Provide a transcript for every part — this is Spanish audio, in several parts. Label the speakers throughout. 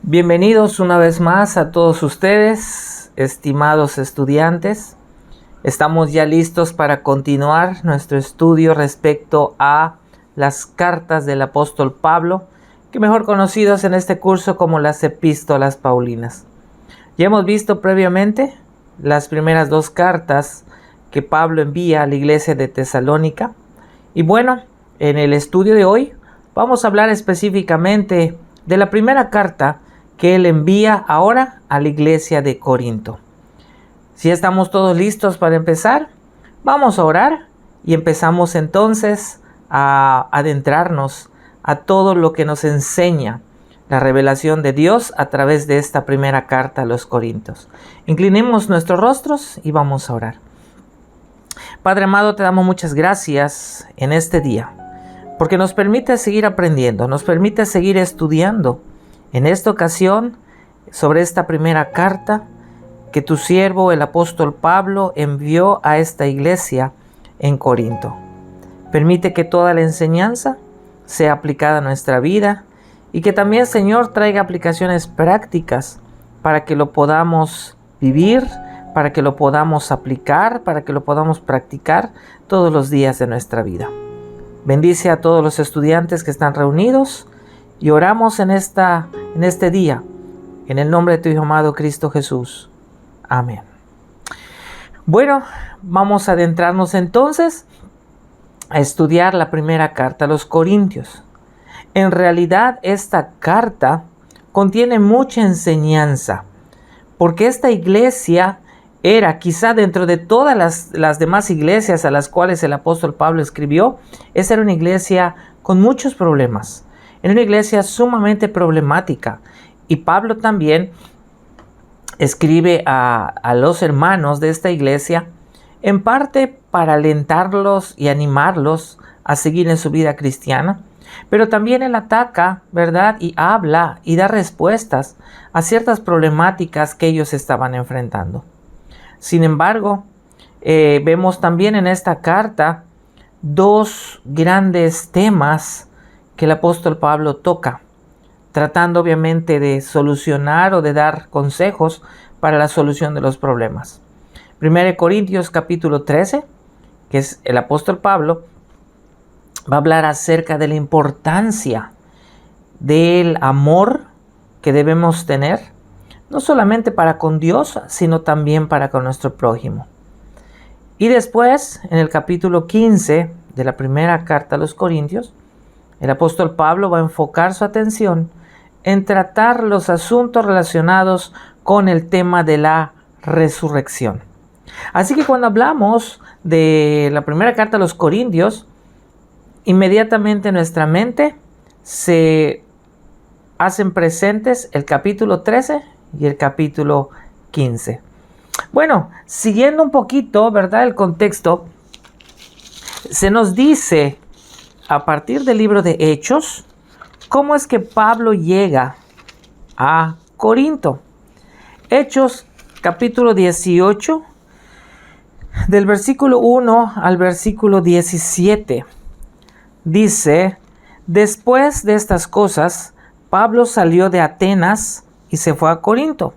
Speaker 1: Bienvenidos una vez más a todos ustedes, estimados estudiantes. Estamos ya listos para continuar nuestro estudio respecto a las cartas del apóstol Pablo, que mejor conocidos en este curso como las epístolas paulinas. Ya hemos visto previamente las primeras dos cartas que Pablo envía a la iglesia de Tesalónica. Y bueno, en el estudio de hoy vamos a hablar específicamente de la primera carta que él envía ahora a la iglesia de Corinto. Si estamos todos listos para empezar, vamos a orar y empezamos entonces a adentrarnos a todo lo que nos enseña la revelación de Dios a través de esta primera carta a los Corintios. Inclinemos nuestros rostros y vamos a orar. Padre amado, te damos muchas gracias en este día, porque nos permite seguir aprendiendo, nos permite seguir estudiando. En esta ocasión, sobre esta primera carta que tu siervo, el apóstol Pablo, envió a esta iglesia en Corinto. Permite que toda la enseñanza sea aplicada a nuestra vida y que también, Señor, traiga aplicaciones prácticas para que lo podamos vivir, para que lo podamos aplicar, para que lo podamos practicar todos los días de nuestra vida. Bendice a todos los estudiantes que están reunidos y oramos en este día, en el nombre de tu Hijo amado Cristo Jesús. Amén. Bueno, vamos a adentrarnos entonces a estudiar la primera carta a los Corintios. En realidad, esta carta contiene mucha enseñanza, porque esta iglesia era, quizá dentro de todas las demás iglesias a las cuales el apóstol Pablo escribió, esa era una iglesia con muchos problemas. Era una iglesia sumamente problemática. Y Pablo también escribe a los hermanos de esta iglesia, en parte para alentarlos y animarlos a seguir en su vida cristiana. Pero también él ataca, ¿verdad? Y habla y da respuestas a ciertas problemáticas que ellos estaban enfrentando. Sin embargo, vemos también en esta carta dos grandes temas que el apóstol Pablo toca, tratando obviamente de solucionar o de dar consejos para la solución de los problemas. 1 Corintios capítulo 13, que es el apóstol Pablo, va a hablar acerca de la importancia del amor que debemos tener, no solamente para con Dios, sino también para con nuestro prójimo. Y después, en el capítulo 15 de la primera carta a los Corintios, el apóstol Pablo va a enfocar su atención en tratar los asuntos relacionados con el tema de la resurrección. Así que cuando hablamos de la primera carta a los Corintios, inmediatamente en nuestra mente se hacen presentes el capítulo 13 y el capítulo 15. Bueno, siguiendo un poquito, ¿verdad?, el contexto, se nos dice a partir del libro de Hechos, ¿cómo es que Pablo llega a Corinto? Hechos capítulo 18, del versículo 1 al versículo 17. Dice: después de estas cosas, Pablo salió de Atenas y se fue a Corinto.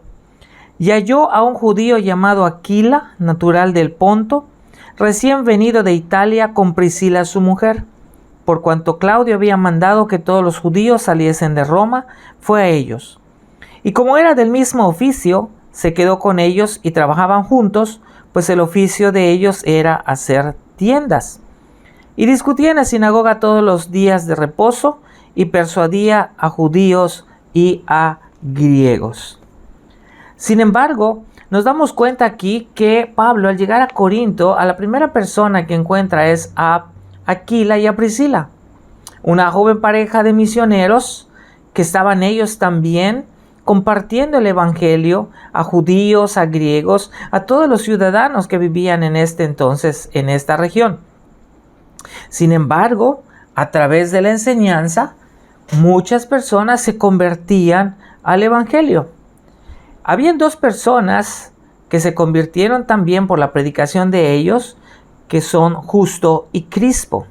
Speaker 1: Y halló a un judío llamado Aquila, natural del Ponto, recién venido de Italia con Priscila su mujer. Por cuanto Claudio había mandado que todos los judíos saliesen de Roma, fue a ellos. Y como era del mismo oficio, se quedó con ellos y trabajaban juntos, pues el oficio de ellos era hacer tiendas. Y discutía en la sinagoga todos los días de reposo y persuadía a judíos y a griegos. Sin embargo, nos damos cuenta aquí que Pablo, al llegar a Corinto, a la primera persona que encuentra es a Aquila y a Priscila, una joven pareja de misioneros que estaban ellos también compartiendo el evangelio a judíos, a griegos, a todos los ciudadanos que vivían en este entonces en esta región. Sin embargo, a través de la enseñanza, muchas personas se convertían al evangelio. Habían dos personas que se convirtieron también por la predicación de ellos, que son Justo y Crispo.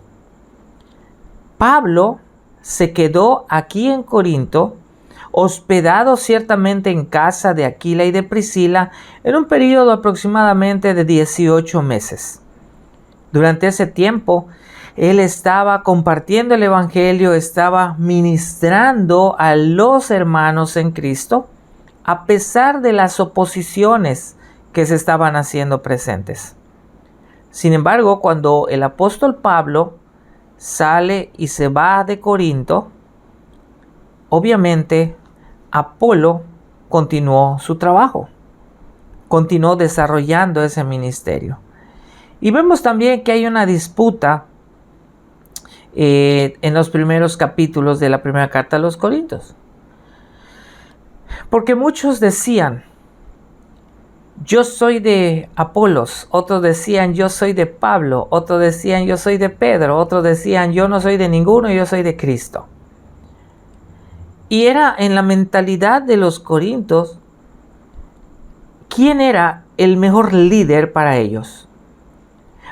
Speaker 1: Pablo se quedó aquí en Corinto, hospedado ciertamente en casa de Aquila y de Priscila, en un periodo aproximadamente de 18 meses. Durante ese tiempo, él estaba compartiendo el Evangelio, estaba ministrando a los hermanos en Cristo, a pesar de las oposiciones que se estaban haciendo presentes. Sin embargo, cuando el apóstol Pablo sale y se va de Corinto, obviamente Apolo continuó su trabajo, continuó desarrollando ese ministerio. Y vemos también que hay una disputa en los primeros capítulos de la primera carta a los Corintios. Porque muchos decían, yo soy de Apolos, otros decían, yo soy de Pablo, otros decían, yo soy de Pedro, otros decían, yo no soy de ninguno, yo soy de Cristo. Y era en la mentalidad de los corintios, ¿quién era el mejor líder para ellos?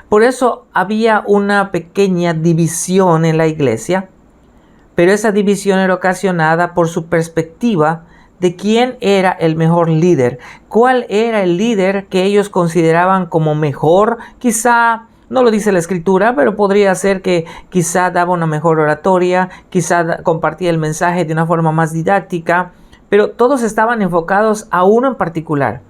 Speaker 1: Por eso había una pequeña división en la iglesia, pero esa división era ocasionada por su perspectiva de quién era el mejor líder, cuál era el líder que ellos consideraban como mejor. Quizá, no lo dice la escritura, pero podría ser que quizá daba una mejor oratoria, quizá compartía el mensaje de una forma más didáctica, pero todos estaban enfocados a uno en particular.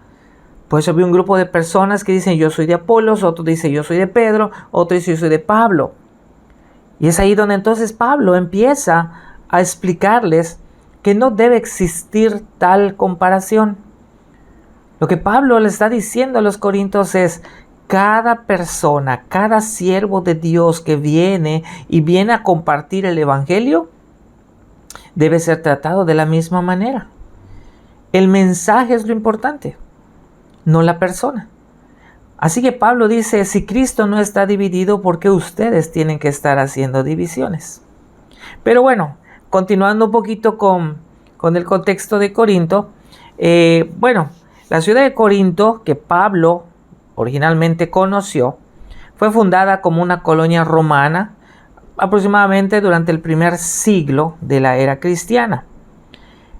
Speaker 1: Por eso había un grupo de personas que dicen yo soy de Apolos, otro dice yo soy de Pedro, otro dice yo soy de Pablo. Y es ahí donde entonces Pablo empieza a explicarles que no debe existir tal comparación. Lo que Pablo le está diciendo a los corintios es, cada persona, cada siervo de Dios que viene a compartir el evangelio, debe ser tratado de la misma manera. El mensaje es lo importante, no la persona. Así que Pablo dice, si Cristo no está dividido, ¿por qué ustedes tienen que estar haciendo divisiones? Pero bueno, continuando un poquito con el contexto de Corinto, la ciudad de Corinto, que Pablo originalmente conoció, fue fundada como una colonia romana aproximadamente durante el primer siglo de la era cristiana.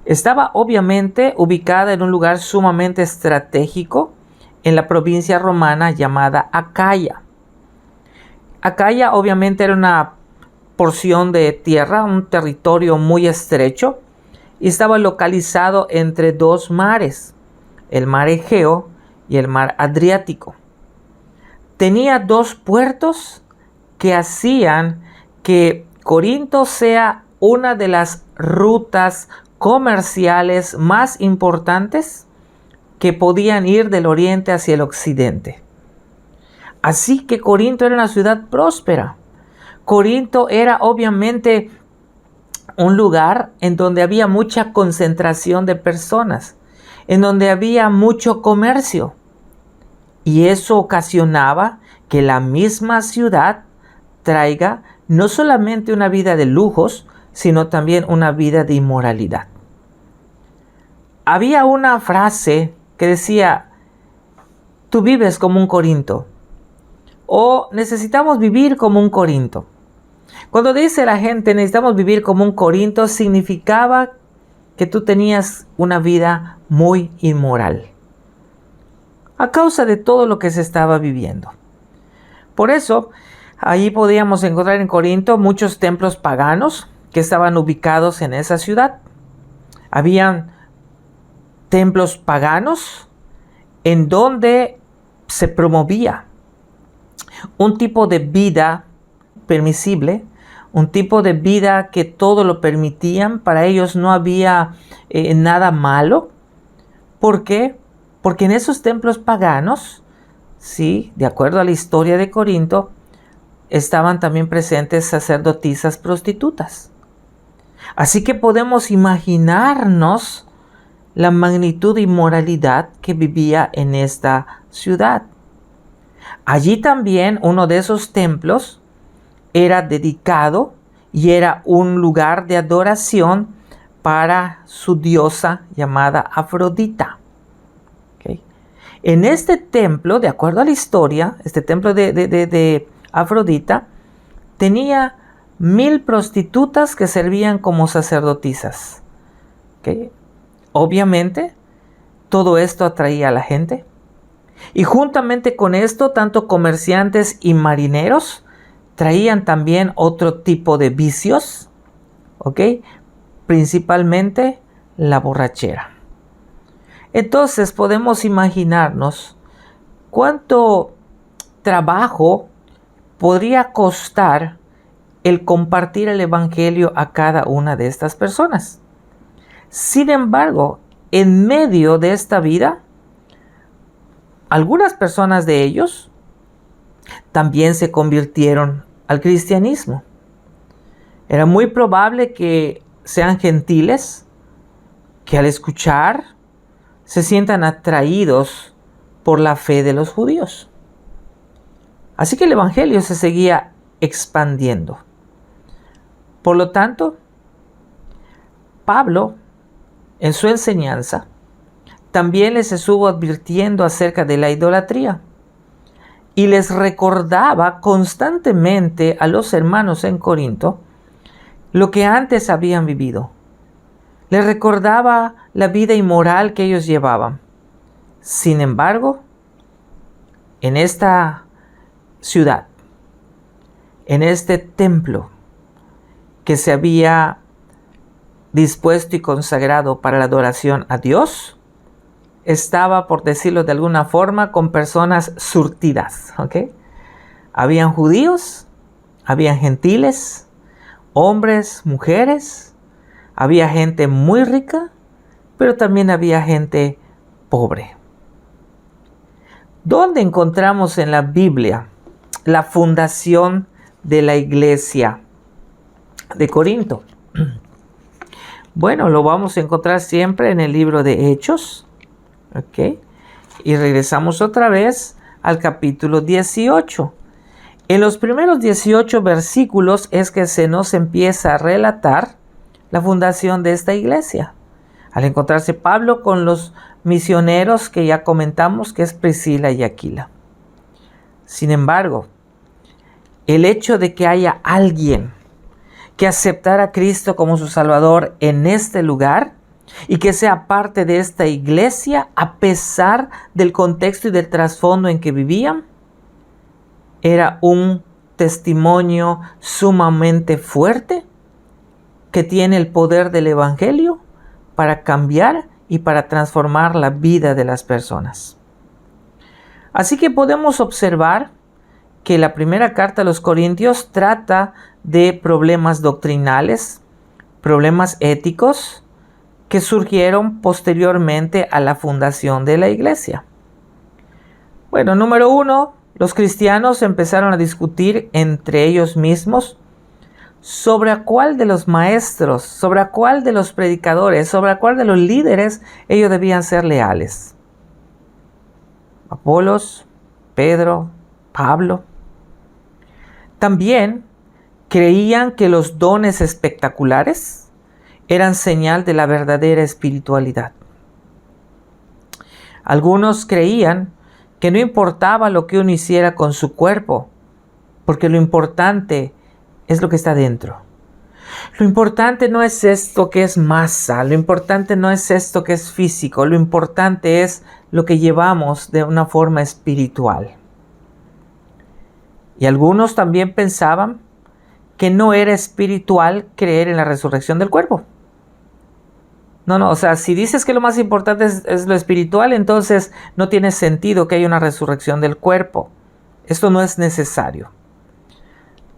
Speaker 1: Estaba obviamente ubicada en un lugar sumamente estratégico en la provincia romana llamada Acaya. Acaya obviamente era una porción de tierra, un territorio muy estrecho, y estaba localizado entre dos mares, el mar Egeo y el mar Adriático. Tenía dos puertos que hacían que Corinto sea una de las rutas comerciales más importantes que podían ir del oriente hacia el occidente. Así que Corinto era una ciudad próspera. Corinto era obviamente un lugar en donde había mucha concentración de personas, en donde había mucho comercio. Y eso ocasionaba que la misma ciudad traiga no solamente una vida de lujos, sino también una vida de inmoralidad. Había una frase que decía, tú vives como un Corinto, o necesitamos vivir como un Corinto. Cuando dice la gente necesitamos vivir como un Corinto, significaba que tú tenías una vida muy inmoral, a causa de todo lo que se estaba viviendo. Por eso, allí podíamos encontrar en Corinto muchos templos paganos que estaban ubicados en esa ciudad. Habían templos paganos en donde se promovía un tipo de vida permisible, un tipo de vida que todo lo permitían. Para ellos no había nada malo. ¿Por qué? Porque en esos templos paganos, sí, de acuerdo a la historia de Corinto, estaban también presentes sacerdotisas prostitutas. Así que podemos imaginarnos la magnitud de inmoralidad que vivía en esta ciudad. Allí también uno de esos templos era dedicado y era un lugar de adoración para su diosa llamada Afrodita. En este templo, de acuerdo a la historia, este templo de Afrodita, tenía 1000 prostitutas que servían como sacerdotisas. ¿Okay? Obviamente, todo esto atraía a la gente. Y juntamente con esto, tanto comerciantes y marineros traían también otro tipo de vicios, ¿ok? Principalmente la borrachera. Entonces podemos imaginarnos cuánto trabajo podría costar el compartir el evangelio a cada una de estas personas. Sin embargo, en medio de esta vida, algunas personas de ellos también se convirtieron al cristianismo. Era muy probable que sean gentiles, que al escuchar se sientan atraídos por la fe de los judíos. Así que el evangelio se seguía expandiendo. Por lo tanto, Pablo, en su enseñanza, también les estuvo advirtiendo acerca de la idolatría y les recordaba constantemente a los hermanos en Corinto lo que antes habían vivido. Les recordaba la vida inmoral que ellos llevaban. Sin embargo, en esta ciudad, en este templo que se había dispuesto y consagrado para la adoración a Dios, estaba, por decirlo de alguna forma, con personas surtidas, ¿ok? Habían judíos, habían gentiles, hombres, mujeres, había gente muy rica, pero también había gente pobre. ¿Dónde encontramos en la Biblia la fundación de la iglesia de Corinto? Bueno, lo vamos a encontrar siempre en el libro de Hechos. ¿Ok? Y regresamos otra vez al capítulo 18. En los primeros 18 versículos es que se nos empieza a relatar la fundación de esta iglesia. Al encontrarse Pablo con los misioneros que ya comentamos, que es Priscila y Aquila. Sin embargo, el hecho de que haya alguien que aceptara a Cristo como su Salvador en este lugar y que sea parte de esta iglesia a pesar del contexto y del trasfondo en que vivían, era un testimonio sumamente fuerte que tiene el poder del evangelio para cambiar y para transformar la vida de las personas. Así que podemos observar que la primera carta a los Corintios trata de problemas doctrinales, problemas éticos, que surgieron posteriormente a la fundación de la iglesia. Bueno, número 1, los cristianos empezaron a discutir entre ellos mismos sobre a cuál de los maestros, sobre a cuál de los predicadores, sobre a cuál de los líderes ellos debían ser leales. Apolos, Pedro, Pablo. También creían que los dones espectaculares eran señal de la verdadera espiritualidad. Algunos creían que no importaba lo que uno hiciera con su cuerpo, porque lo importante es lo que está dentro. Lo importante no es esto que es masa, lo importante no es esto que es físico, lo importante es lo que llevamos de una forma espiritual. Y algunos también pensaban que no era espiritual creer en la resurrección del cuerpo. No, o sea, si dices que lo más importante es lo espiritual, entonces no tiene sentido que haya una resurrección del cuerpo. Esto no es necesario.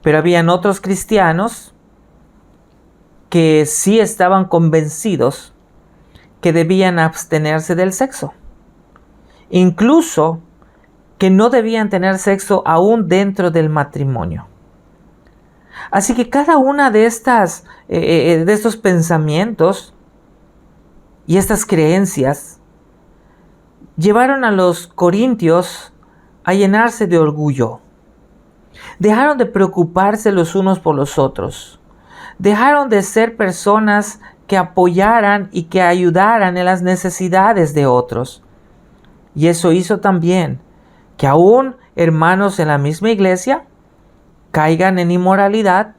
Speaker 1: Pero habían otros cristianos que sí estaban convencidos que debían abstenerse del sexo. Incluso que no debían tener sexo aún dentro del matrimonio. Así que cada una de estos pensamientos y estas creencias llevaron a los corintios a llenarse de orgullo. Dejaron de preocuparse los unos por los otros. Dejaron de ser personas que apoyaran y que ayudaran en las necesidades de otros. Y eso hizo también que aún hermanos en la misma iglesia caigan en inmoralidad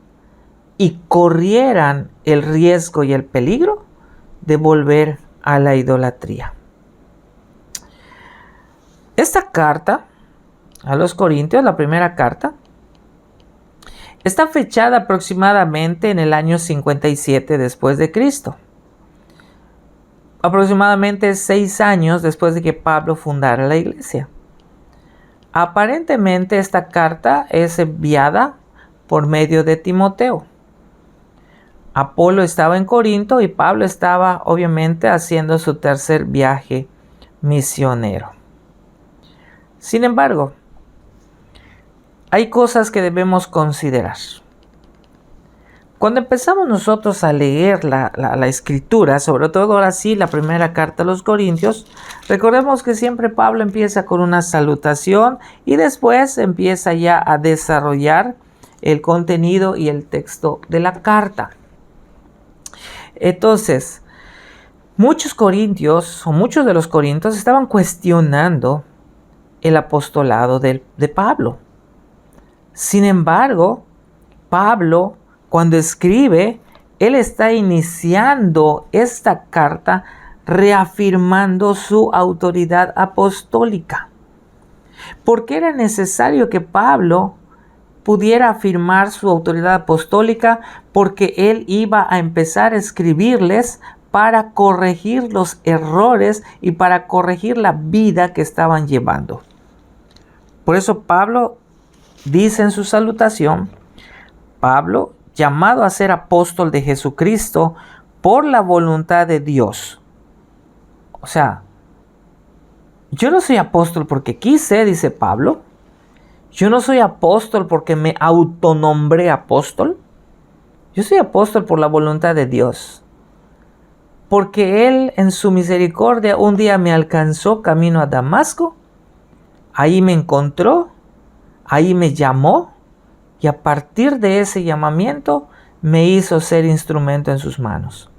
Speaker 1: y corrieran el riesgo y el peligro de volver a la idolatría. Esta carta a los Corintios, la primera carta, está fechada aproximadamente en el año 57 después de Cristo. Aproximadamente 6 años después de que Pablo fundara la iglesia. Aparentemente esta carta es enviada por medio de Timoteo. Apolo estaba en Corinto y Pablo estaba obviamente haciendo su tercer viaje misionero. Sin embargo, hay cosas que debemos considerar. Cuando empezamos nosotros a leer la escritura, sobre todo ahora sí la primera carta a los Corintios, recordemos que siempre Pablo empieza con una salutación y después empieza ya a desarrollar el contenido y el texto de la carta. Entonces, muchos de los corintios estaban cuestionando el apostolado de Pablo. Sin embargo, Pablo, cuando escribe, él está iniciando esta carta reafirmando su autoridad apostólica. Porque era necesario que Pablo pudiera afirmar su autoridad apostólica, porque él iba a empezar a escribirles para corregir los errores y para corregir la vida que estaban llevando. Por eso Pablo dice en su salutación, Pablo, llamado a ser apóstol de Jesucristo por la voluntad de Dios. O sea, yo no soy apóstol porque quise, dice Pablo. Yo no soy apóstol porque me autonombré apóstol. Yo soy apóstol por la voluntad de Dios. Porque Él en su misericordia un día me alcanzó camino a Damasco. Ahí me encontró. Ahí me llamó. Y a partir de ese llamamiento me hizo ser instrumento en sus manos.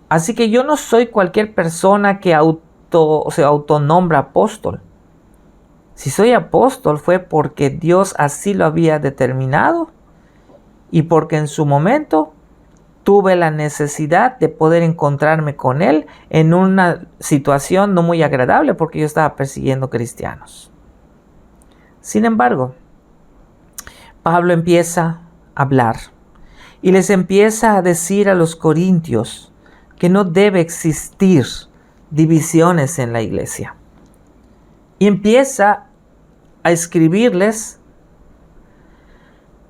Speaker 1: Así que yo no soy cualquier persona que se autonombra apóstol. Si soy apóstol fue porque Dios así lo había determinado y porque en su momento tuve la necesidad de poder encontrarme con Él en una situación no muy agradable porque yo estaba persiguiendo cristianos. Sin embargo, Pablo empieza a hablar y les empieza a decir a los corintios que no debe existir divisiones en la iglesia. Y empieza a escribirles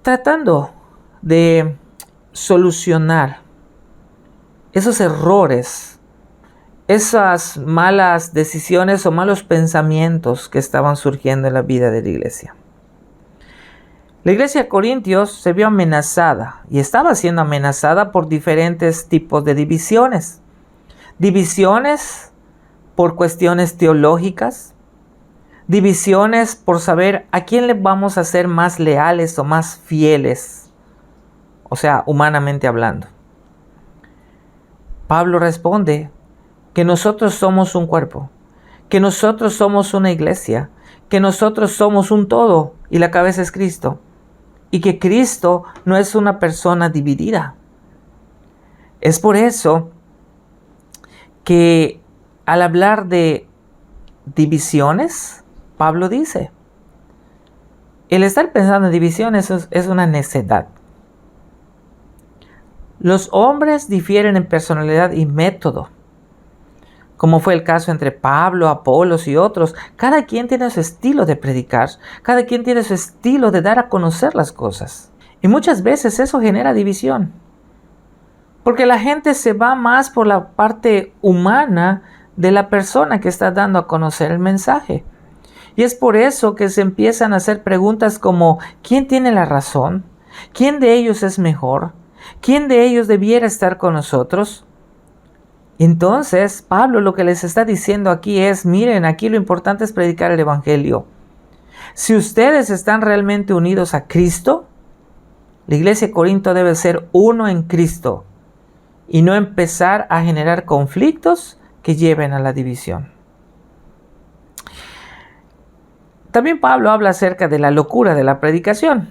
Speaker 1: tratando de solucionar esos errores, esas malas decisiones o malos pensamientos que estaban surgiendo en la vida de la iglesia. La iglesia de Corintios se vio amenazada y estaba siendo amenazada por diferentes tipos de divisiones. Divisiones por cuestiones teológicas, divisiones por saber a quién le vamos a ser más leales o más fieles, o sea, humanamente hablando. Pablo responde que nosotros somos un cuerpo, que nosotros somos una iglesia, que nosotros somos un todo y la cabeza es Cristo, y que Cristo no es una persona dividida. Es por eso que al hablar de divisiones, Pablo dice, el estar pensando en divisiones es una necedad. Los hombres difieren en personalidad y método, como fue el caso entre Pablo, Apolos y otros. Cada quien tiene su estilo de predicar, cada quien tiene su estilo de dar a conocer las cosas. Y muchas veces eso genera división, porque la gente se va más por la parte humana de la persona que está dando a conocer el mensaje. Y es por eso que se empiezan a hacer preguntas como, ¿quién tiene la razón? ¿Quién de ellos es mejor? ¿Quién de ellos debiera estar con nosotros? Entonces, Pablo lo que les está diciendo aquí es, miren, aquí lo importante es predicar el evangelio. Si ustedes están realmente unidos a Cristo, la iglesia de Corinto debe ser uno en Cristo y no empezar a generar conflictos que lleven a la división. También Pablo habla acerca de la locura de la predicación.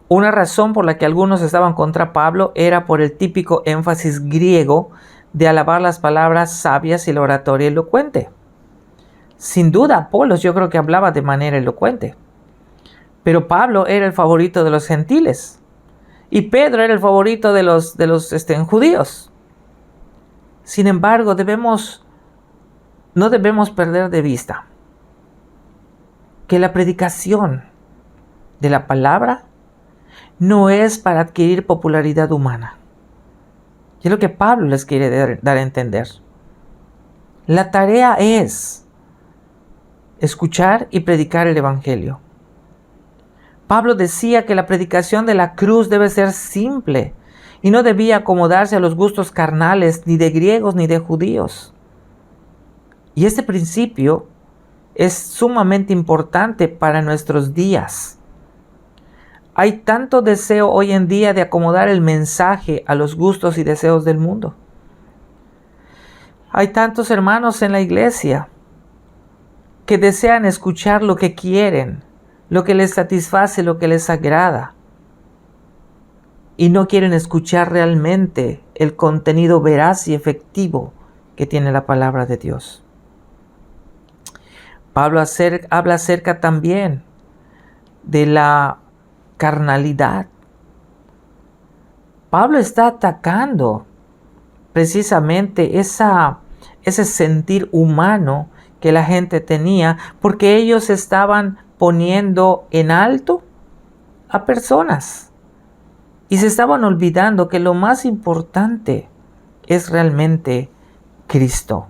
Speaker 1: Una razón por la que algunos estaban contra Pablo era por el típico énfasis griego de alabar las palabras sabias y la oratoria elocuente. Sin duda, Apolos yo creo que hablaba de manera elocuente. Pero Pablo era el favorito de los gentiles. Y Pedro era el favorito de los judíos. Sin embargo, no debemos perder de vista que la predicación de la palabra no es para adquirir popularidad humana. Y es lo que Pablo les quiere dar a entender. La tarea es escuchar y predicar el evangelio. Pablo decía que la predicación de la cruz debe ser simple y no debía acomodarse a los gustos carnales ni de griegos ni de judíos. Y este principio es sumamente importante para nuestros días. Hay tanto deseo hoy en día de acomodar el mensaje a los gustos y deseos del mundo. Hay tantos hermanos en la iglesia que desean escuchar lo que quieren, lo que les satisface, lo que les agrada. Y no quieren escuchar realmente el contenido veraz y efectivo que tiene la palabra de Dios. Pablo habla acerca también de la carnalidad. Pablo está atacando precisamente ese sentir humano que la gente tenía, porque ellos estaban poniendo en alto a personas y se estaban olvidando que lo más importante es realmente Cristo.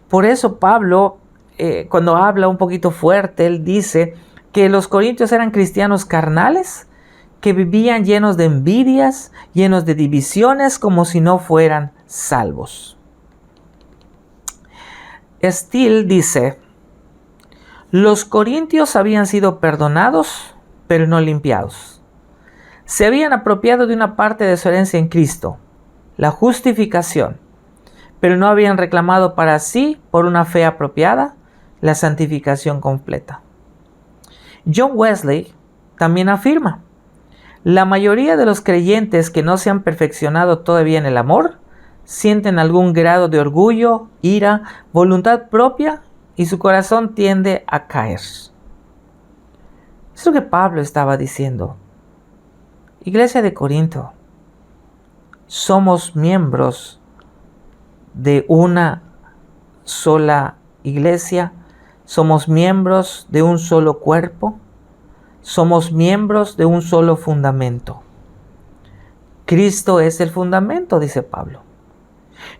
Speaker 1: Por eso Pablo, cuando habla un poquito fuerte, él dice que los corintios eran cristianos carnales, que vivían llenos de envidias, llenos de divisiones, como si no fueran salvos. Steele dice: los corintios habían sido perdonados, pero no limpiados. Se habían apropiado de una parte de su herencia en Cristo, la justificación, pero no habían reclamado para sí, por una fe apropiada, la santificación completa. John Wesley también afirma: la mayoría de los creyentes que no se han perfeccionado todavía en el amor sienten algún grado de orgullo, ira, voluntad propia y su corazón tiende a caer. Es lo que Pablo estaba diciendo. Iglesia de Corinto, somos miembros de una sola iglesia, somos miembros de un solo cuerpo, somos miembros de un solo fundamento. Cristo es el fundamento, dice Pablo.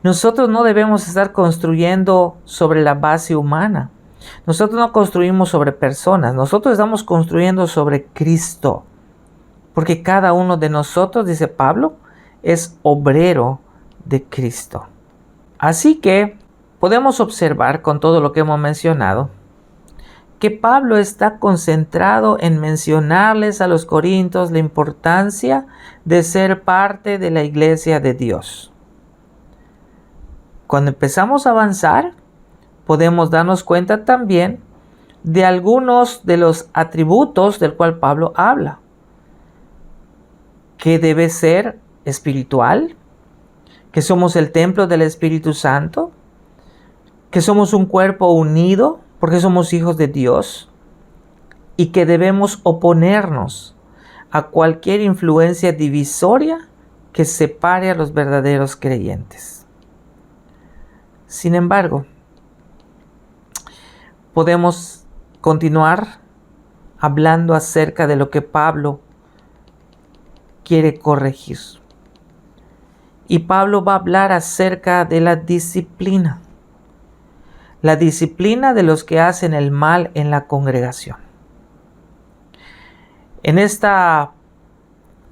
Speaker 1: Nosotros no debemos estar construyendo sobre la base humana. Nosotros no construimos sobre personas. Nosotros estamos construyendo sobre Cristo. Porque cada uno de nosotros, dice Pablo, es obrero de Cristo. Así que podemos observar con todo lo que hemos mencionado que Pablo está concentrado en mencionarles a los corintios la importancia de ser parte de la iglesia de Dios. Cuando empezamos a avanzar, podemos darnos cuenta también de algunos de los atributos del cual Pablo habla, que debe ser espiritual, que somos el templo del Espíritu Santo, que somos un cuerpo unido porque somos hijos de Dios y que debemos oponernos a cualquier influencia divisoria que separe a los verdaderos creyentes. Sin embargo, podemos continuar hablando acerca de lo que Pablo quiere corregir. Y Pablo va a hablar acerca de la disciplina. La disciplina de los que hacen el mal en la congregación. En esta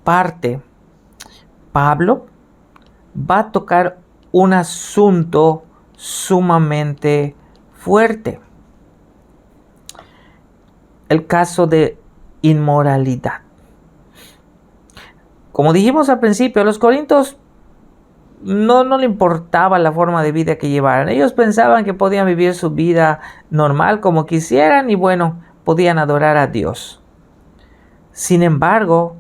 Speaker 1: parte, Pablo va a tocar un asunto sumamente fuerte. El caso de inmoralidad. Como dijimos al principio, los corintios no le importaba la forma de vida que llevaran. Ellos pensaban que podían vivir su vida normal como quisieran y bueno, podían adorar a Dios. Sin embargo,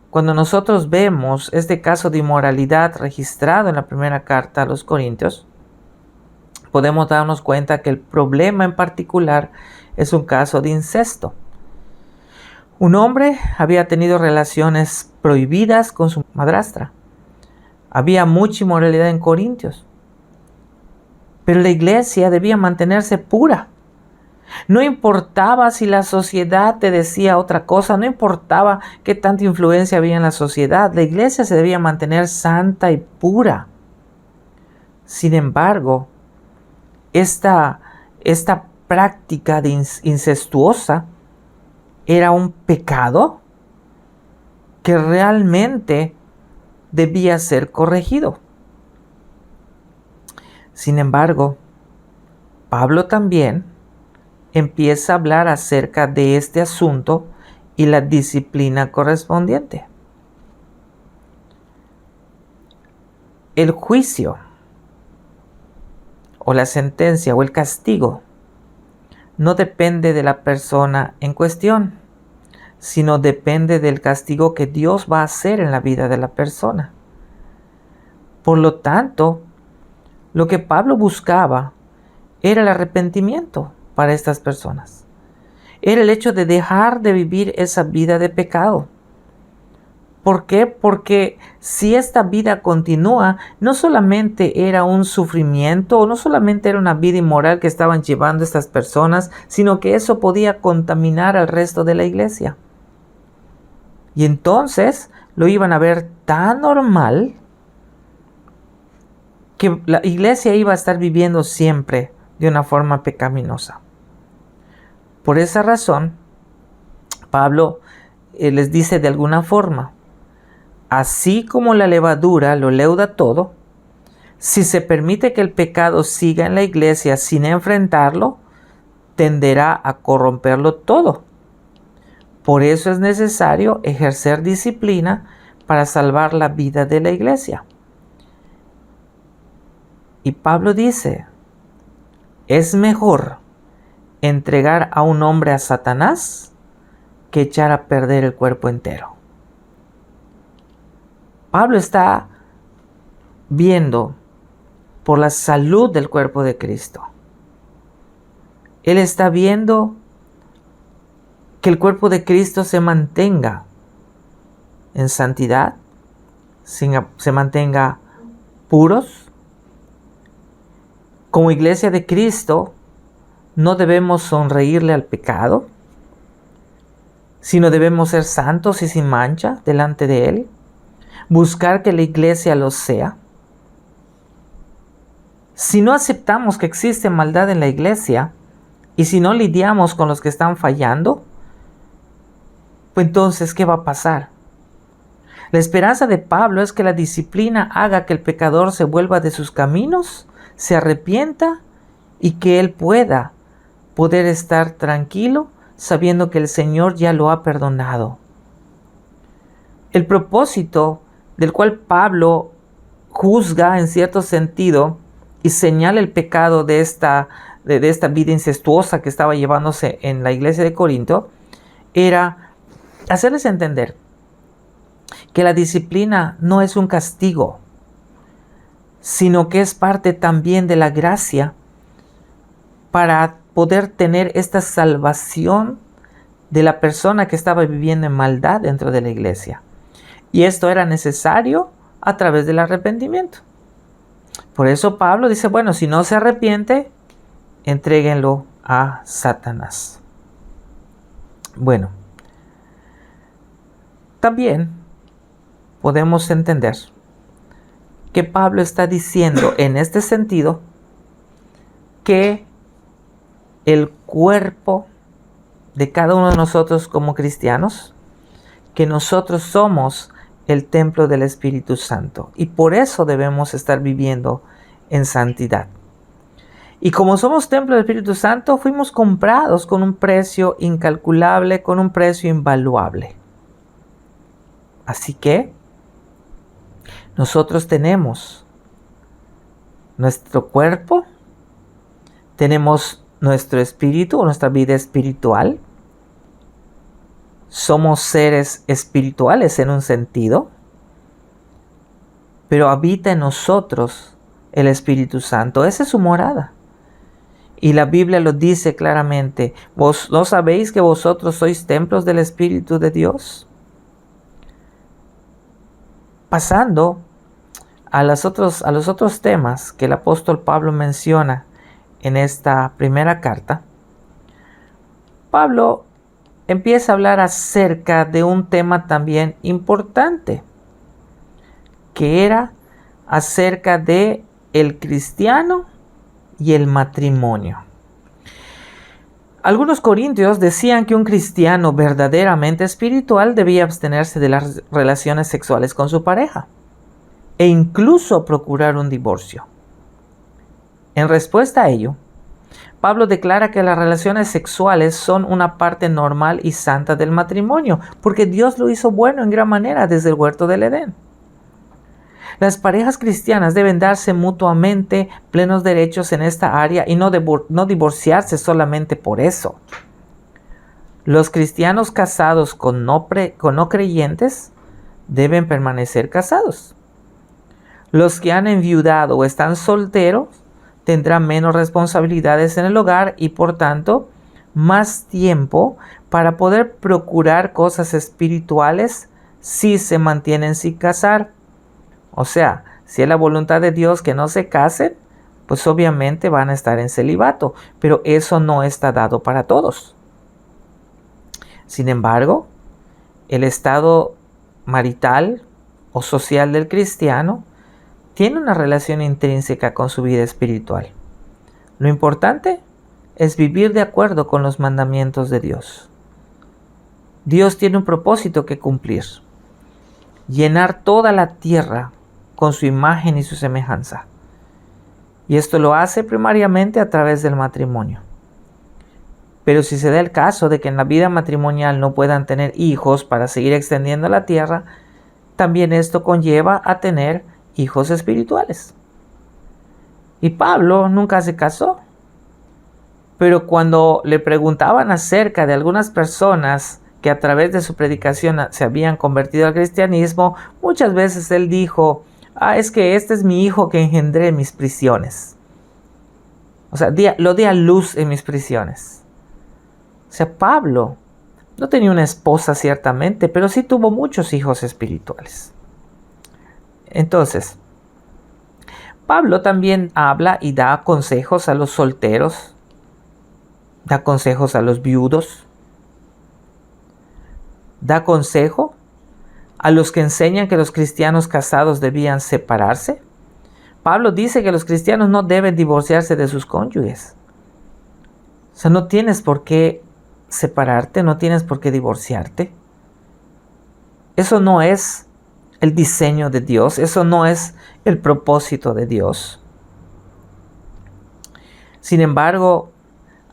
Speaker 1: cuando nosotros vemos este caso de inmoralidad registrado en la primera carta a los Corintios, podemos darnos cuenta que el problema en particular es un caso de incesto. Un hombre había tenido relaciones prohibidas con su madrastra. Había mucha inmoralidad en Corintios. Pero la iglesia debía mantenerse pura. No importaba si la sociedad te decía otra cosa, no importaba qué tanta influencia había en la sociedad. La iglesia se debía mantener santa y pura. Sin embargo, esta práctica de incestuosa era un pecado que realmente debía ser corregido. Sin embargo, Pablo también empieza a hablar acerca de este asunto y la disciplina correspondiente. El juicio o la sentencia o el castigo no depende de la persona en cuestión, sino depende del castigo que Dios va a hacer en la vida de la persona. Por lo tanto, lo que Pablo buscaba era el arrepentimiento para estas personas. Era el hecho de dejar de vivir esa vida de pecado. ¿Por qué? Porque si esta vida continúa, no solamente era un sufrimiento, o no solamente era una vida inmoral que estaban llevando estas personas, sino que eso podía contaminar al resto de la iglesia. Y entonces lo iban a ver tan normal que la iglesia iba a estar viviendo siempre de una forma pecaminosa. Por esa razón, Pablo les dice de alguna forma: así como la levadura lo leuda todo, si se permite que el pecado siga en la iglesia sin enfrentarlo, tenderá a corromperlo todo. Por eso es necesario ejercer disciplina para salvar la vida de la iglesia. Y Pablo dice: es mejor entregar a un hombre a Satanás que echar a perder el cuerpo entero. Pablo está viendo por la salud del cuerpo de Cristo. Él está viendo que el cuerpo de Cristo se mantenga en santidad, se mantenga puros. Como iglesia de Cristo, no debemos sonreírle al pecado, sino debemos ser santos y sin mancha delante de Él, buscar que la iglesia lo sea. Si no aceptamos que existe maldad en la iglesia, y si no lidiamos con los que están fallando, pues entonces, ¿qué va a pasar? La esperanza de Pablo es que la disciplina haga que el pecador se vuelva de sus caminos, se arrepienta y que él pueda poder estar tranquilo sabiendo que el Señor ya lo ha perdonado. El propósito del cual Pablo juzga en cierto sentido y señala el pecado de esta vida incestuosa que estaba llevándose en la iglesia de Corinto era hacerles entender que la disciplina no es un castigo, sino que es parte también de la gracia para poder tener esta salvación de la persona que estaba viviendo en maldad dentro de la iglesia. Y esto era necesario a través del arrepentimiento. Por eso Pablo dice, bueno, si no se arrepiente, entréguenlo a Satanás. Bueno, también podemos entender que Pablo está diciendo en este sentido que el cuerpo de cada uno de nosotros como cristianos, que nosotros somos el templo del Espíritu Santo y por eso debemos estar viviendo en santidad. Y como somos templo del Espíritu Santo, fuimos comprados con un precio incalculable, con un precio invaluable. Así que nosotros tenemos nuestro cuerpo, tenemos nuestro espíritu o nuestra vida espiritual. Somos seres espirituales en un sentido, pero habita en nosotros el Espíritu Santo. Esa es su morada. Y la Biblia lo dice claramente. ¿Vos no sabéis que vosotros sois templos del Espíritu de Dios? Pasando a los otros temas que el apóstol Pablo menciona en esta primera carta, Pablo empieza a hablar acerca de un tema también importante, que era acerca de el cristiano y el matrimonio. Algunos corintios decían que un cristiano verdaderamente espiritual debía abstenerse de las relaciones sexuales con su pareja e incluso procurar un divorcio. En respuesta a ello, Pablo declara que las relaciones sexuales son una parte normal y santa del matrimonio, porque Dios lo hizo bueno en gran manera desde el huerto del Edén. Las parejas cristianas deben darse mutuamente plenos derechos en esta área y no divorciarse solamente por eso. Los cristianos casados con no creyentes deben permanecer casados. Los que han enviudado o están solteros tendrán menos responsabilidades en el hogar y por tanto más tiempo para poder procurar cosas espirituales si se mantienen sin casar. O sea, si es la voluntad de Dios que no se casen, pues obviamente van a estar en celibato, pero eso no está dado para todos. Sin embargo, el estado marital o social del cristiano tiene una relación intrínseca con su vida espiritual. Lo importante es vivir de acuerdo con los mandamientos de Dios. Dios tiene un propósito que cumplir: llenar toda la tierra con su imagen y su semejanza. Y esto lo hace primariamente a través del matrimonio. Pero si se da el caso de que en la vida matrimonial no puedan tener hijos para seguir extendiendo la tierra, también esto conlleva a tener hijos espirituales. Y Pablo nunca se casó. Pero cuando le preguntaban acerca de algunas personas que a través de su predicación se habían convertido al cristianismo, muchas veces él dijo: es que este es mi hijo que engendré en mis prisiones. O sea, lo di a luz en mis prisiones. O sea, Pablo no tenía una esposa ciertamente, pero sí tuvo muchos hijos espirituales. Entonces, Pablo también habla y da consejos a los solteros, da consejos a los viudos, da consejo a los que enseñan que los cristianos casados debían separarse. Pablo dice que los cristianos no deben divorciarse de sus cónyuges. O sea, no tienes por qué separarte, no tienes por qué divorciarte. Eso no es el diseño de Dios, eso no es el propósito de Dios. Sin embargo,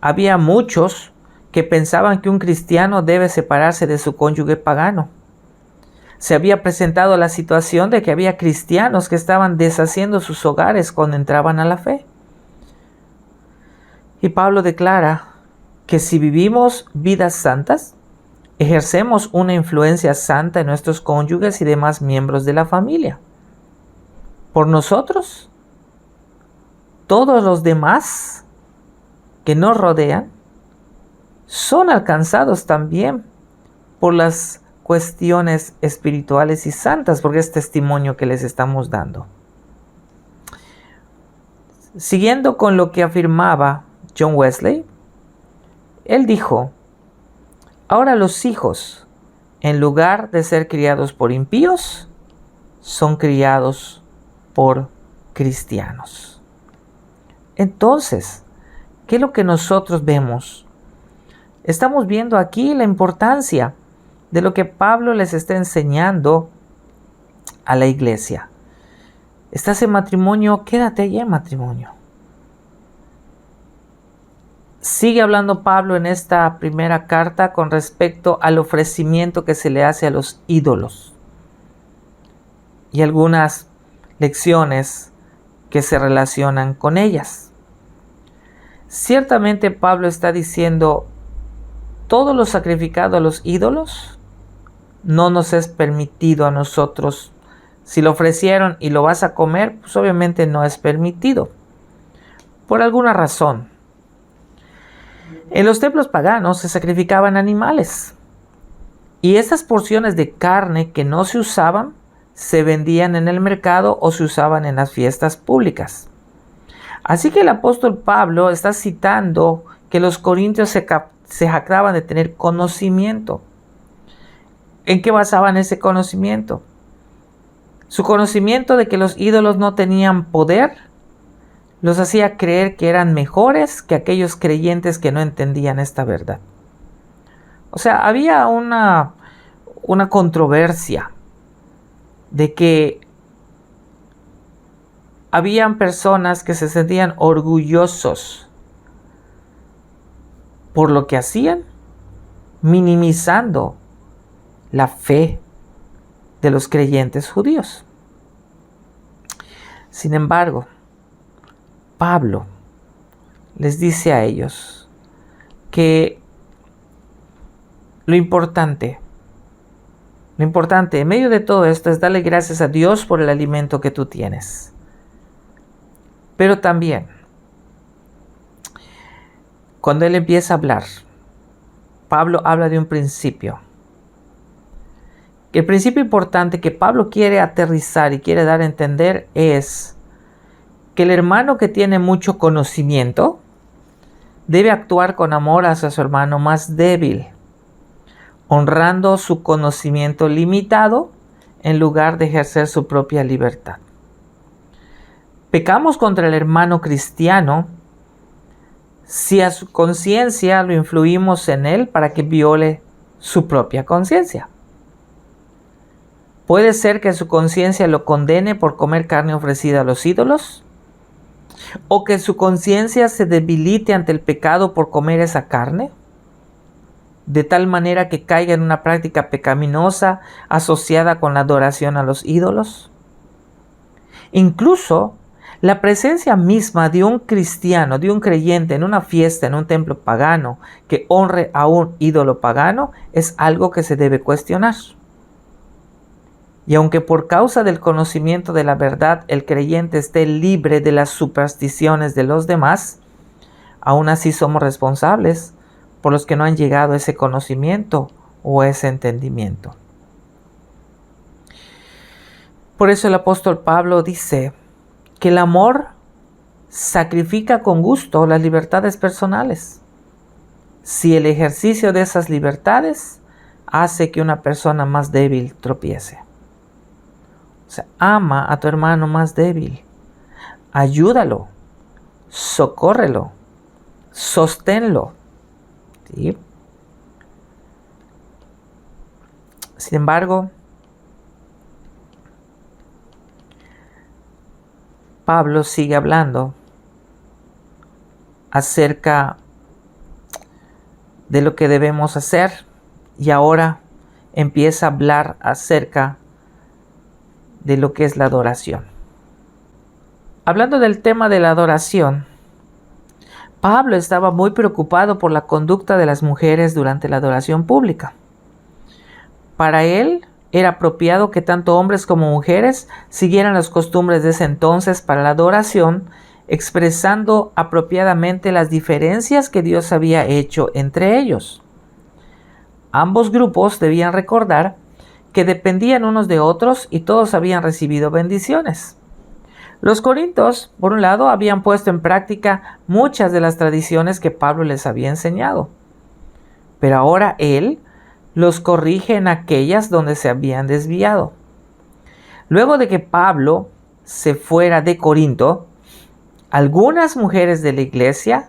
Speaker 1: había muchos que pensaban que un cristiano debe separarse de su cónyuge pagano. Se había presentado la situación de que había cristianos que estaban deshaciendo sus hogares cuando entraban a la fe. Y Pablo declara que si vivimos vidas santas, ejercemos una influencia santa en nuestros cónyuges y demás miembros de la familia. Por nosotros, todos los demás que nos rodean son alcanzados también por las cuestiones espirituales y santas, porque es testimonio que les estamos dando. Siguiendo con lo que afirmaba John Wesley, él dijo: ahora los hijos, en lugar de ser criados por impíos, son criados por cristianos. Entonces, ¿qué es lo que nosotros vemos? Estamos viendo aquí la importancia de lo que Pablo les está enseñando a la iglesia. ¿Estás en matrimonio? Quédate allí en matrimonio. Sigue hablando Pablo en esta primera carta con respecto al ofrecimiento que se le hace a los ídolos. Y algunas lecciones que se relacionan con ellas. Ciertamente Pablo está diciendo, todo lo sacrificado a los ídolos no nos es permitido a nosotros. Si lo ofrecieron y lo vas a comer, pues obviamente no es permitido, por alguna razón. En los templos paganos se sacrificaban animales, y esas porciones de carne que no se usaban, se vendían en el mercado o se usaban en las fiestas públicas. Así que el apóstol Pablo está citando que los corintios se jactaban de tener conocimiento. ¿En qué basaban ese conocimiento? Su conocimiento de que los ídolos no tenían poder los hacía creer que eran mejores que aquellos creyentes que no entendían esta verdad. O sea, había una controversia de que habían personas que se sentían orgullosos por lo que hacían, minimizando la fe de los creyentes judíos. Sin embargo, Pablo les dice a ellos que lo importante en medio de todo esto es darle gracias a Dios por el alimento que tú tienes. Pero también, cuando él empieza a hablar, Pablo habla de un principio. El principio importante que Pablo quiere aterrizar y quiere dar a entender es que el hermano que tiene mucho conocimiento debe actuar con amor hacia su hermano más débil, honrando su conocimiento limitado en lugar de ejercer su propia libertad. Pecamos contra el hermano cristiano si a su conciencia lo influimos en él para que viole su propia conciencia. Puede ser que su conciencia lo condene por comer carne ofrecida a los ídolos, o que su conciencia se debilite ante el pecado por comer esa carne, de tal manera que caiga en una práctica pecaminosa asociada con la adoración a los ídolos. Incluso la presencia misma de un cristiano, de un creyente en una fiesta, en un templo pagano, que honre a un ídolo pagano, es algo que se debe cuestionar. Y aunque por causa del conocimiento de la verdad el creyente esté libre de las supersticiones de los demás, aún así somos responsables por los que no han llegado a ese conocimiento o ese entendimiento. Por eso el apóstol Pablo dice que el amor sacrifica con gusto las libertades personales, si el ejercicio de esas libertades hace que una persona más débil tropiece. O sea, ama a tu hermano más débil, ayúdalo, socórrelo, sosténlo. ¿Sí? Sin embargo, Pablo sigue hablando acerca de lo que debemos hacer y ahora empieza a hablar acerca de lo que es la adoración. Hablando del tema de la adoración, Pablo estaba muy preocupado por la conducta de las mujeres durante la adoración pública. Para él era apropiado que tanto hombres como mujeres siguieran las costumbres de ese entonces para la adoración, expresando apropiadamente las diferencias que Dios había hecho entre ellos. Ambos grupos debían recordar que dependían unos de otros y todos habían recibido bendiciones. Los corintios, por un lado, habían puesto en práctica muchas de las tradiciones que Pablo les había enseñado, pero ahora él los corrige en aquellas donde se habían desviado. Luego de que Pablo se fuera de Corinto, algunas mujeres de la iglesia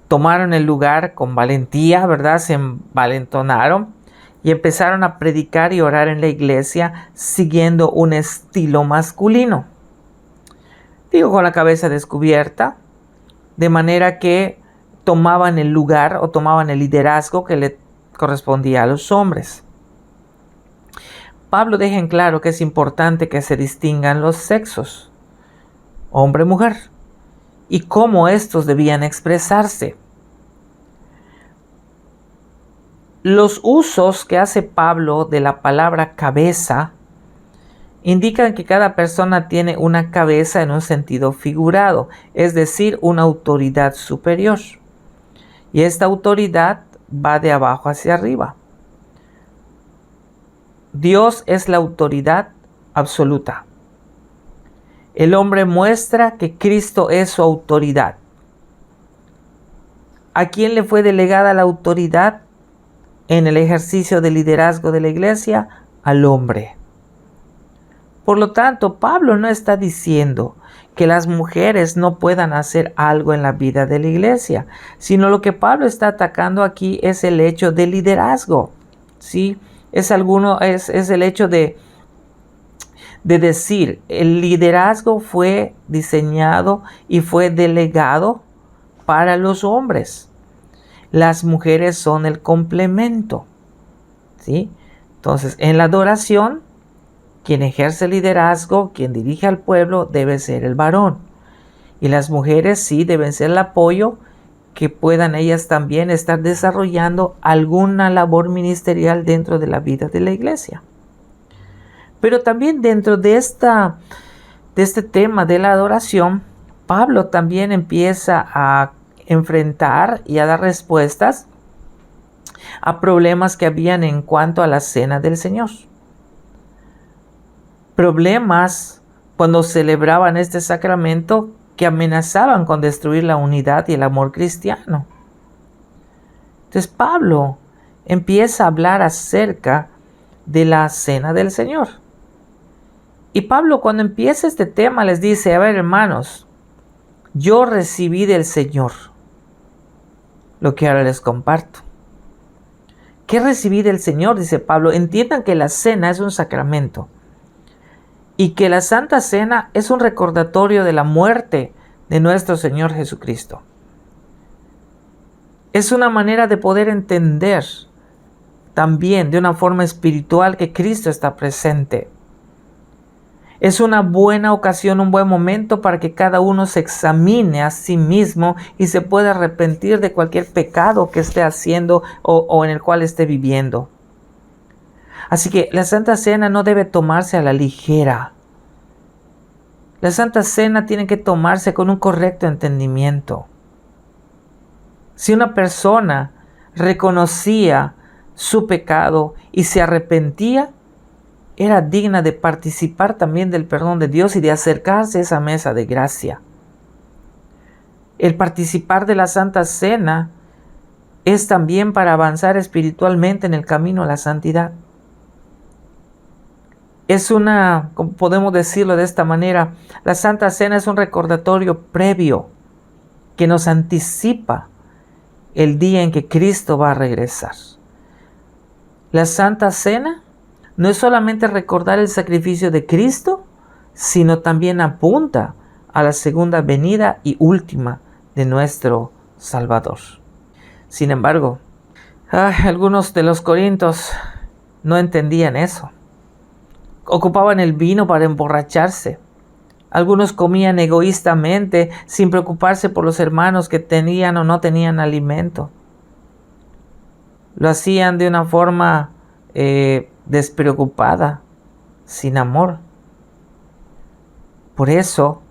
Speaker 1: tomaron el lugar con valentía, ¿verdad? Se envalentonaron y empezaron a predicar y orar en la iglesia siguiendo un estilo masculino. Digo, con la cabeza descubierta, de manera que tomaban el lugar o tomaban el liderazgo que le correspondía a los hombres. Pablo deja en claro que es importante que se distingan los sexos. hombre-mujer, y cómo estos debían expresarse. Los usos que hace Pablo de la palabra cabeza indican que cada persona tiene una cabeza en un sentido figurado, es decir, una autoridad superior. Y esta autoridad va de abajo hacia arriba. Dios es la autoridad absoluta. El hombre muestra que Cristo es su autoridad. ¿A quién le fue delegada la autoridad en el ejercicio del liderazgo de la iglesia? Al hombre. Por lo tanto, Pablo no está diciendo que las mujeres no puedan hacer algo en la vida de la iglesia, sino lo que Pablo está atacando aquí es el hecho del liderazgo, ¿sí? Es el hecho de decir, el liderazgo fue diseñado y fue delegado para los hombres. Las mujeres son el complemento, ¿sí? Entonces, en la adoración, quien ejerce liderazgo, quien dirige al pueblo, debe ser el varón. Y las mujeres sí deben ser el apoyo que puedan ellas también estar desarrollando alguna labor ministerial dentro de la vida de la iglesia. Pero también dentro de este tema de la adoración, Pablo también empieza a enfrentar y a dar respuestas a problemas que habían en cuanto a la cena del Señor. Problemas cuando celebraban este sacramento que amenazaban con destruir la unidad y el amor cristiano. Entonces Pablo empieza a hablar acerca de la cena del Señor. Y Pablo, cuando empieza este tema, les dice: a ver, hermanos, yo recibí del Señor lo que ahora les comparto. ¿Qué recibí del Señor? Dice Pablo. Entiendan que la cena es un sacramento y que la Santa Cena es un recordatorio de la muerte de nuestro Señor Jesucristo. Es una manera de poder entender también de una forma espiritual que Cristo está presente. Es una buena ocasión, un buen momento para que cada uno se examine a sí mismo y se pueda arrepentir de cualquier pecado que esté haciendo o en el cual esté viviendo. Así que la Santa Cena no debe tomarse a la ligera. La Santa Cena tiene que tomarse con un correcto entendimiento. Si una persona reconocía su pecado y se arrepentía, era digna de participar también del perdón de Dios y de acercarse a esa mesa de gracia. El participar de la Santa Cena es también para avanzar espiritualmente en el camino a la santidad. Como podemos decirlo de esta manera, la Santa Cena es un recordatorio previo que nos anticipa el día en que Cristo va a regresar. La Santa Cena no es solamente recordar el sacrificio de Cristo, sino también apunta a la segunda venida y última de nuestro Salvador. Sin embargo, algunos de los corintios no entendían eso. Ocupaban el vino para emborracharse. Algunos comían egoístamente sin preocuparse por los hermanos que tenían o no tenían alimento. Lo hacían de una forma despreocupada, sin amor. Por eso,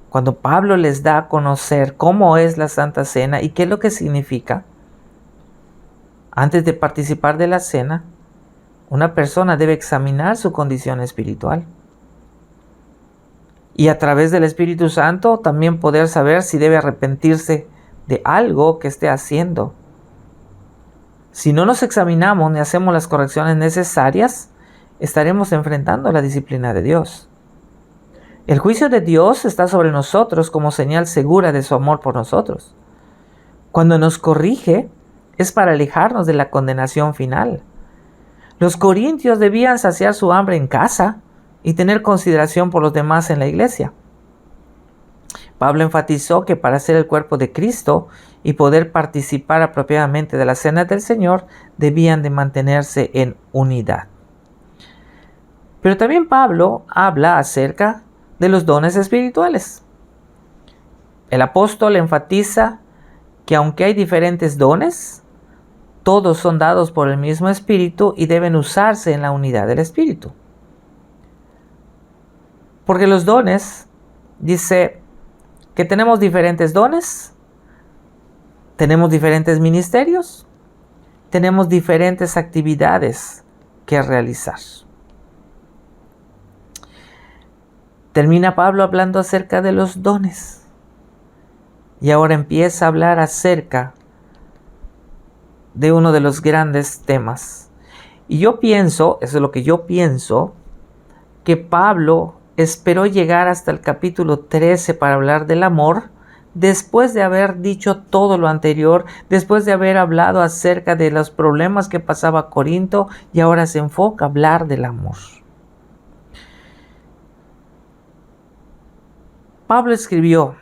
Speaker 1: cuando Pablo les da a conocer cómo es la Santa Cena y qué es lo que significa, antes de participar de la cena, una persona debe examinar su condición espiritual. Y a través del Espíritu Santo también poder saber si debe arrepentirse de algo que esté haciendo. Si no nos examinamos ni hacemos las correcciones necesarias, estaremos enfrentando la disciplina de Dios. El juicio de Dios está sobre nosotros como señal segura de su amor por nosotros. Cuando nos corrige, es para alejarnos de la condenación final. Los corintios debían saciar su hambre en casa y tener consideración por los demás en la iglesia. Pablo enfatizó que para ser el cuerpo de Cristo y poder participar apropiadamente de la cena del Señor, debían de mantenerse en unidad. Pero también Pablo habla acerca de los dones espirituales. El apóstol enfatiza que aunque hay diferentes dones, todos son dados por el mismo Espíritu y deben usarse en la unidad del Espíritu. Porque los dones, dice que tenemos diferentes dones, tenemos diferentes ministerios, tenemos diferentes actividades que realizar. Termina Pablo hablando acerca de los dones y ahora empieza a hablar acerca de uno de los grandes temas. Y yo pienso, eso es lo que yo pienso, que Pablo esperó llegar hasta el capítulo 13 para hablar del amor, después de haber dicho todo lo anterior, después de haber hablado acerca de los problemas que pasaba Corinto, y ahora se enfoca a hablar del amor. Pablo escribió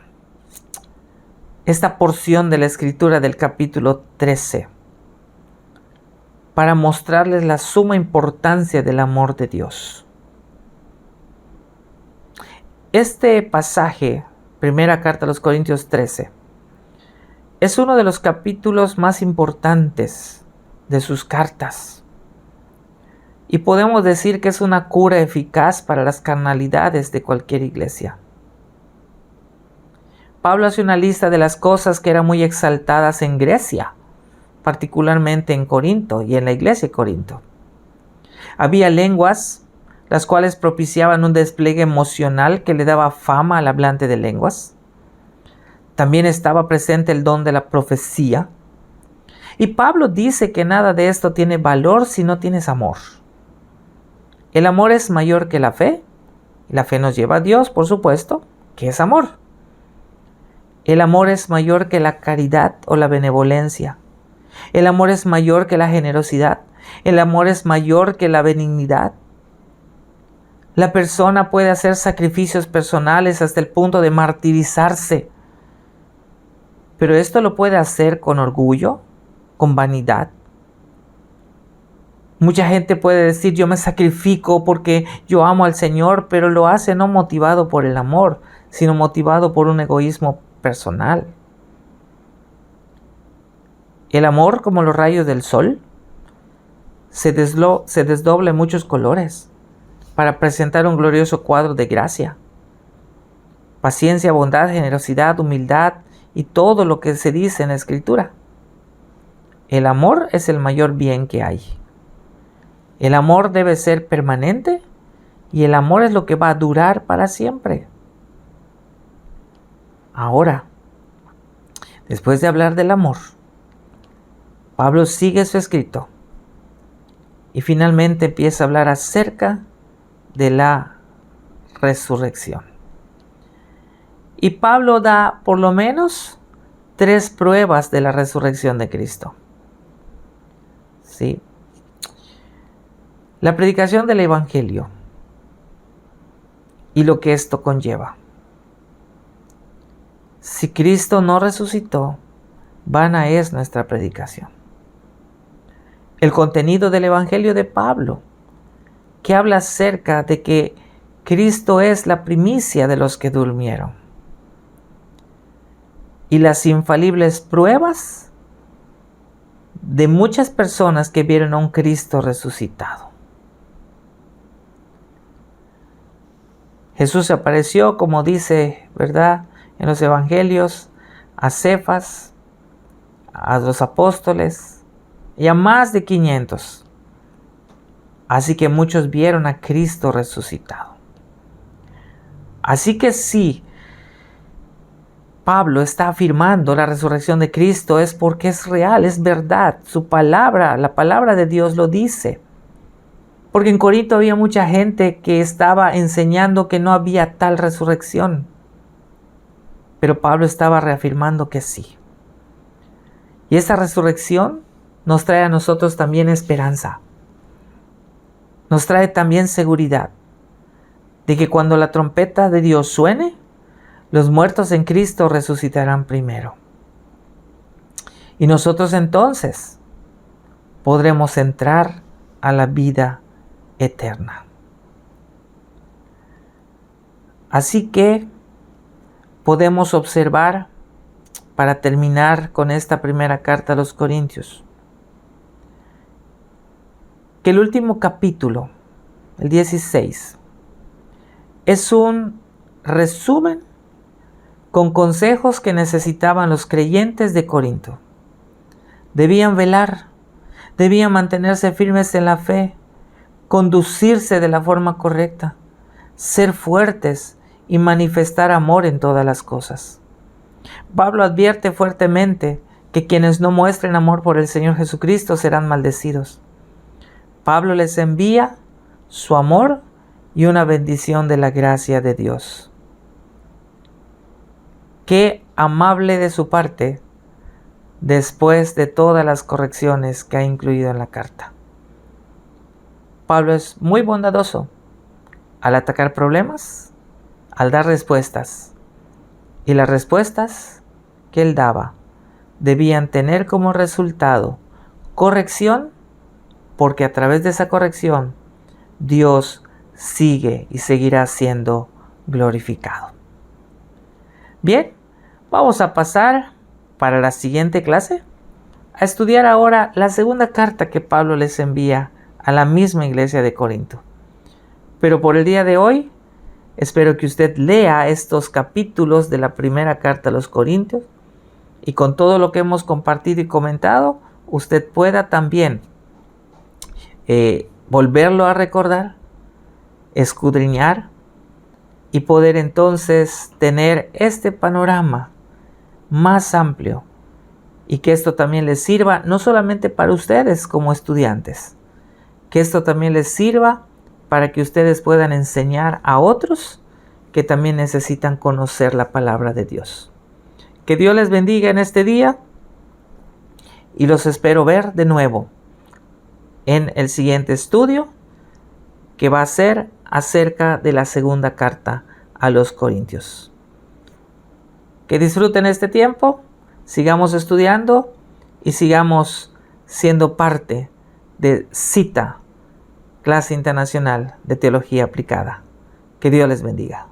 Speaker 1: esta porción de la escritura del capítulo 13 para mostrarles la suma importancia del amor de Dios. Este pasaje, primera carta a los Corintios 13, es uno de los capítulos más importantes de sus cartas. Y podemos decir que es una cura eficaz para las carnalidades de cualquier iglesia. Pablo hace una lista de las cosas que eran muy exaltadas en Grecia, particularmente en Corinto y en la iglesia de Corinto. Había lenguas, las cuales propiciaban un despliegue emocional que le daba fama al hablante de lenguas. También estaba presente el don de la profecía. Y Pablo dice que nada de esto tiene valor si no tienes amor. El amor es mayor que la fe. La fe nos lleva a Dios, por supuesto, que es amor. El amor es mayor que la caridad o la benevolencia. El amor es mayor que la generosidad. El amor es mayor que la benignidad. La persona puede hacer sacrificios personales hasta el punto de martirizarse. Pero esto lo puede hacer con orgullo, con vanidad. Mucha gente puede decir, yo me sacrifico porque yo amo al Señor, pero lo hace no motivado por el amor, sino motivado por un egoísmo personal. El amor, como los rayos del sol, se desdobla en muchos colores para presentar un glorioso cuadro de gracia. Paciencia, bondad, generosidad, humildad y todo lo que se dice en la Escritura. El amor es el mayor bien que hay. El amor debe ser permanente y el amor es lo que va a durar para siempre. Ahora, después de hablar del amor, Pablo sigue su escrito y finalmente empieza a hablar acerca de la resurrección. Y Pablo da por lo menos 3 pruebas de la resurrección de Cristo. Sí. La predicación del Evangelio y lo que esto conlleva. Si Cristo no resucitó, vana es nuestra predicación. El contenido del Evangelio de Pablo, que habla acerca de que Cristo es la primicia de los que durmieron. Y las infalibles pruebas de muchas personas que vieron a un Cristo resucitado. Jesús se apareció, como dice, ¿verdad?, en los evangelios, a Cefas, a los apóstoles y a más de 500. Así que muchos vieron a Cristo resucitado. Así que sí, Pablo está afirmando la resurrección de Cristo es porque es real, es verdad. Su palabra, la palabra de Dios lo dice. Porque en Corinto había mucha gente que estaba enseñando que no había tal resurrección. Pero Pablo estaba reafirmando que sí. Y esa resurrección nos trae a nosotros también esperanza. Nos trae también seguridad de que cuando la trompeta de Dios suene, los muertos en Cristo resucitarán primero. Y nosotros entonces podremos entrar a la vida eterna. Así que podemos observar, para terminar con esta primera carta a los Corintios, que el último capítulo, el 16, es un resumen con consejos que necesitaban los creyentes de Corinto. Debían velar, debían mantenerse firmes en la fe, conducirse de la forma correcta, ser fuertes y manifestar amor en todas las cosas. Pablo advierte fuertemente que quienes no muestren amor por el Señor Jesucristo serán maldecidos. Pablo les envía su amor y una bendición de la gracia de Dios. Qué amable de su parte después de todas las correcciones que ha incluido en la carta. Pablo es muy bondadoso al atacar problemas, al dar respuestas. Y las respuestas que él daba debían tener como resultado corrección, porque a través de esa corrección Dios sigue y seguirá siendo glorificado. Bien, vamos a pasar para la siguiente clase a estudiar ahora la segunda carta que Pablo les envía a la misma iglesia de Corinto. Pero por el día de hoy, espero que usted lea estos capítulos de la primera carta a los Corintios y con todo lo que hemos compartido y comentado, usted pueda también volverlo a recordar, escudriñar y poder entonces tener este panorama más amplio y que esto también les sirva no solamente para ustedes como estudiantes, que esto también les sirva para que ustedes puedan enseñar a otros que también necesitan conocer la palabra de Dios. Que Dios les bendiga en este día y los espero ver de nuevo en el siguiente estudio, que va a ser acerca de la segunda carta a los Corintios. Que disfruten este tiempo, sigamos estudiando y sigamos siendo parte de CITA, Clase Internacional de Teología Aplicada. Que Dios les bendiga.